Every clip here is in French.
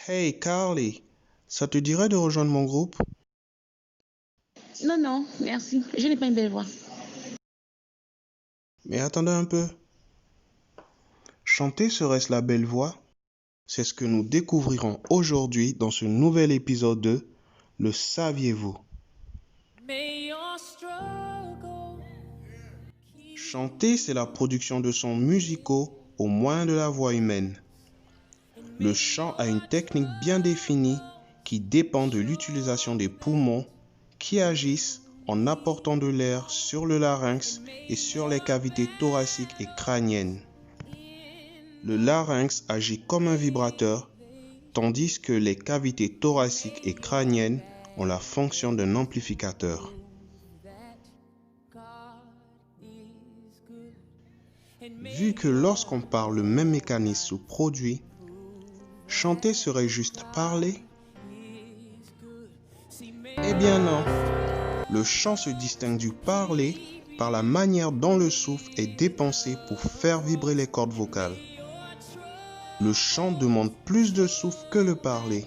Hey Carly, ça te dirait de rejoindre mon groupe? Non, non, merci. Je n'ai pas une belle voix. Mais attendez un peu. Chanter serait-ce la belle voix? C'est ce que nous découvrirons aujourd'hui dans ce nouvel épisode de Le saviez-vous? Chanter, c'est la production de sons musicaux au moyen de la voix humaine. Le chant a une technique bien définie qui dépend de l'utilisation des poumons qui agissent en apportant de l'air sur le larynx et sur les cavités thoraciques et crâniennes. Le larynx agit comme un vibrateur, tandis que les cavités thoraciques et crâniennes ont la fonction d'un amplificateur. Vu que lorsqu'on parle, le même mécanisme se produit, chanter serait juste parler? Eh bien non. Le chant se distingue du parler par la manière dont le souffle est dépensé pour faire vibrer les cordes vocales. Le chant demande plus de souffle que le parler.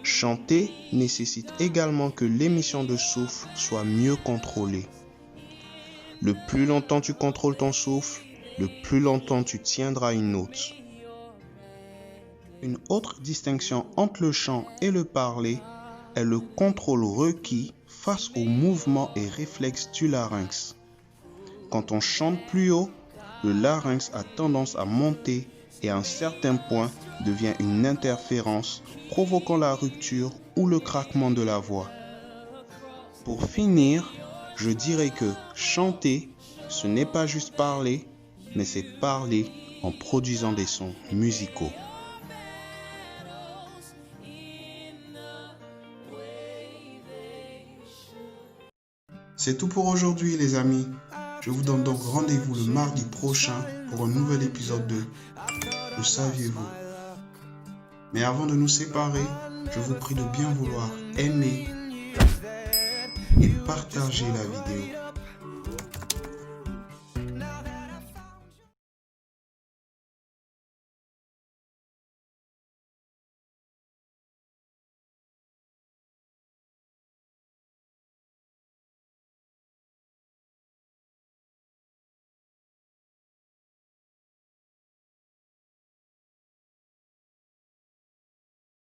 Chanter nécessite également que l'émission de souffle soit mieux contrôlée. Le plus longtemps tu contrôles ton souffle, le plus longtemps tu tiendras une note. Une autre distinction entre le chant et le parler est le contrôle requis face aux mouvements et réflexes du larynx. Quand on chante plus haut, le larynx a tendance à monter et à un certain point devient une interférence provoquant la rupture ou le craquement de la voix. Pour finir, je dirais que chanter, ce n'est pas juste parler, mais c'est parler en produisant des sons musicaux. C'est tout pour aujourd'hui les amis. Je vous donne donc rendez-vous le mardi prochain pour un nouvel épisode de Le saviez-vous? Mais avant de nous séparer, je vous prie de bien vouloir aimer et partager la vidéo.